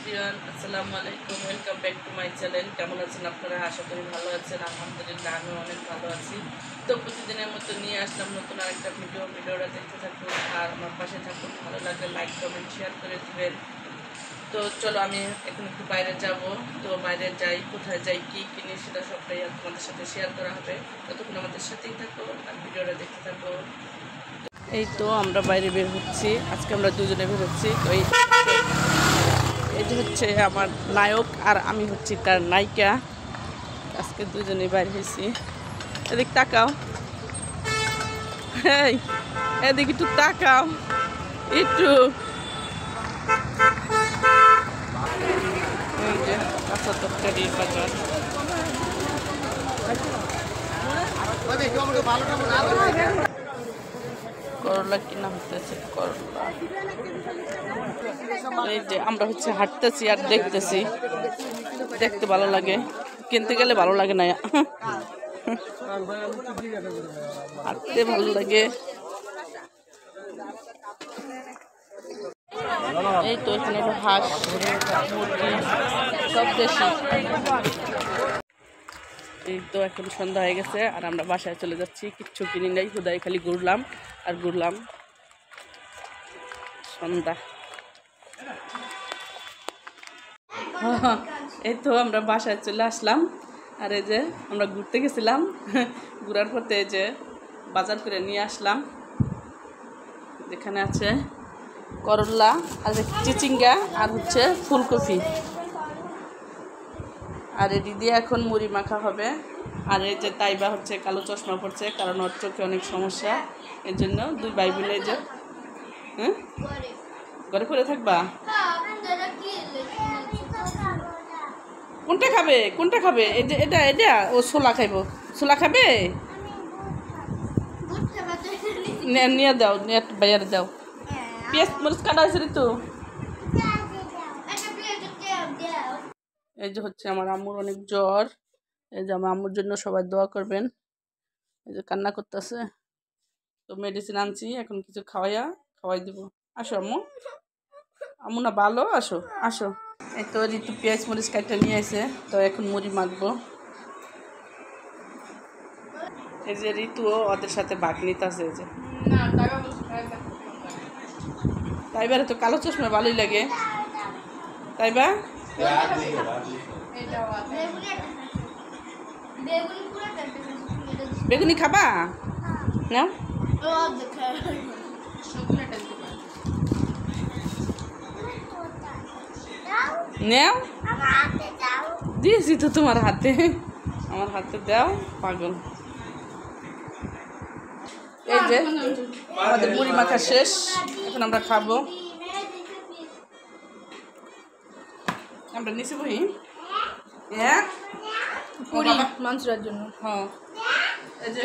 Everyone, আসসালামু আলাইকুম। Welcome back to my channel. কেমন আছেন আপনারা? আশা করি ভালো আছেন। আলহামদুলিল্লাহ আমিও অনেক ভালো আছি। তো প্রতিদিনের মতো নিয়ে আসলাম নতুন আরেকটা ভিডিওটা দেখতে থাকুন আর আমার পাশে থাকুন। ভালো লাগলে লাইক কমেন্ট শেয়ার করে দেবেন। তো চলো আমি এখন একটু বাইরে যাব। তো বাইরে যাই, কোথায় যাই, কী কিনি সেটা সবটাই তোমাদের সাথে শেয়ার করা হবে। ততক্ষণ আমাদের সাথেই থাকো আর ভিডিওটা দেখতে থাকো। এই তো আমরা বাইরে বের হচ্ছি, আজকে আমরা দুজনে বের হচ্ছি। তো এটা হচ্ছে আমার নায়ক আর আমি হচ্ছি তার নায়িকা। আজকে দুজনে বাইরে হয়েছি। এদিক তাকাও, এই এদিক একটু তাকাও একটু। এই যে কাঁচা তরকারির বাজার। করলা কিনা হতেছে, করলা। এই যে আমরা হচ্ছে হাঁটতেছি আর দেখতেছি, দেখতে ভালো লাগে, কিনতে গেলে ভালো লাগে না, হাঁটতে ভালো লাগে। এই তো এখানে হাঁস মুরগি সব দেশি। এই তো এখন সন্ধ্যা হয়ে গেছে আর আমরা বাসায় চলে যাচ্ছি। কিচ্ছু কিনি নাই, হুদাই খালি ঘুরলাম আর ঘুরলাম। সন্ধ্যা, এই তো আমরা বাসায় চলে আসলাম। আর এই যে আমরা ঘুরতে গেছিলাম, ঘুরার পথে এই যে বাজার করে নিয়ে আসলাম। যেখানে আছে করলা আর চিচিঙ্গা আর হচ্ছে ফুলকপি। আর এটি দিয়ে এখন মুড়ি মাখা হবে। আর এই যে তাইবা হচ্ছে কালো চশমা পড়ছে, কারণ ওর চোখে অনেক সমস্যা। এর জন্য দুই ভাই মিলে যে ঘরে পড়ে থাকবা। কোনটা খাবে, কোনটা খাবে? এটা এটা এটা ও ছোলা খাইব, ছোলা খাবে। নিয়ে দাও, নিয়ে বাইরে দাও। পেঁয়াজ মরিচ কাটা হয়েছে তো। এই যে হচ্ছে আমার আম্মুর অনেক জ্বর। এই যে আমার আম্মুর জন্য সবাই দোয়া করবেন। এই যে কান্না করতেছে, তো মেডিসিন আনছি, এখন কিছু খাওয়াই দিব। আসো আম্মু, আম্মু না ভালো, আসো আসো। এই তো ঋতু পেঁয়াজ মরিচ কাটটা নিয়ে আসে, তো এখন মুড়ি মাখবো। এই যে ঋতুও ওদের সাথে ভাগ নিতেছে। এই যে তাইবারে তো কালো চশমা ভালোই লাগে। তাইবা বেগুনি খাবা? নাও নেও, দিয়েছি তো তোমার হাতে, আমার হাতে দাও পাগল। এই যে আমাদের মুড়ি মাখা শেষ, এখন আমরা খাবো। আমরা নিচে বহি মাংসের জন্য। হ্যাঁ, এই যে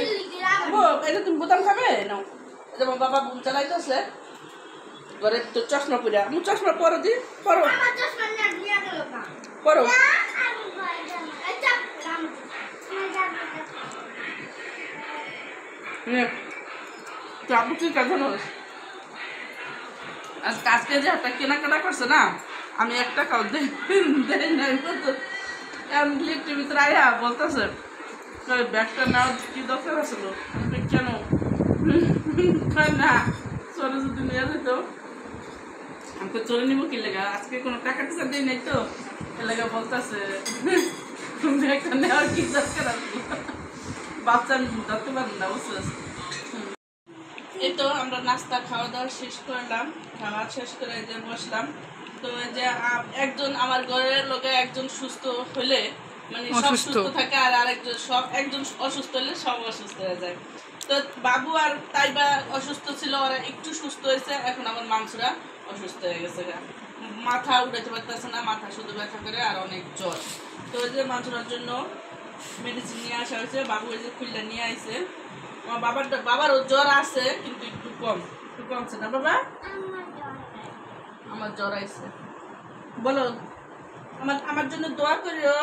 এটা তুমি বোতাম খাবে নাও। এই যে আমার বাবা বুক চালাইতেছে ঘরে, তো চশমা পরে আমি চশমা পরো দি, পরো পরো। আপু কি কাজ আজকে যে একটা কেনাকাটা করছে না, আমি একটা কাউ দেয় নাই। লিফটের ভিতরে আয়া বলতেছে ব্যাগটা নেওয়ার কি দরকার আসলো, কেন না চলে যদি নিয়ে যেত। আমি তো চলে নিবো কি লেগা, আজকে কোনো টাকা টাকা দিই নাই তো, এলাকা বলতেছে ব্যাগটা নেওয়ার কি দরকার আসলো। বাচ্চা আমি ধরতে পারি না, বুঝতে। এই তো আমরা নাস্তা খাওয়া দাওয়া শেষ করলাম, খাওয়া শেষ করে যে বসলাম। তো যে একজন আমার ঘরের লোকে একজন সুস্থ হলে মানে সব সুস্থ থাকে, আর আরেকজন একজন অসুস্থ হলে সব অসুস্থ হয়ে যায়। তো বাবু আর তাইবা অসুস্থ ছিল, ওরা একটু সুস্থ হয়েছে। এখন আমার মাংসরা অসুস্থ হয়ে গেছে, মাথা উঠাতে পারতেছে না, মাথা শুধু ব্যথা করে আর অনেক জ্বর। তো ওই যে মাংসরার জন্য মেডিসিন নিয়ে আসা হয়েছে, বাবু ওই যে খুললে নিয়ে আসছে। আমার বাবারও জ্বর আছে কিন্তু একটু কমছে না। বাবা আমার জ্বর আইছে, বলো আমার জন্য দোয়া করিও।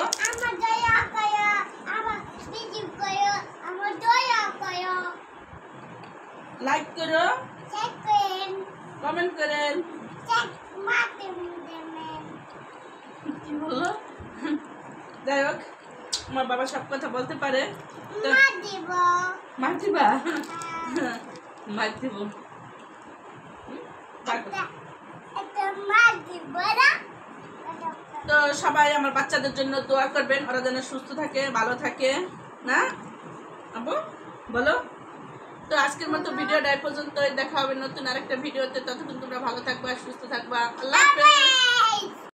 লাইক করো, কমেন্ট করেন। কি বললো? যাই হোক, আমার বাবা সব কথা বলতে পারে। তো মার দিবা? মার দিব। তো সবাই আমার বাচ্চাদের জন্য দোয়া করবেন, ওরা যেন সুস্থ থাকে, ভালো থাকে, না আবু বলো? তো আজকের মতো ভিডিওটা এই পর্যন্তই। দেখা হবে নতুন আরেকটা ভিডিওতে। ততক্ষণ তোমরা ভালো থাকবা, সুস্থ থাকবা। আল্লাহ হাফেজ।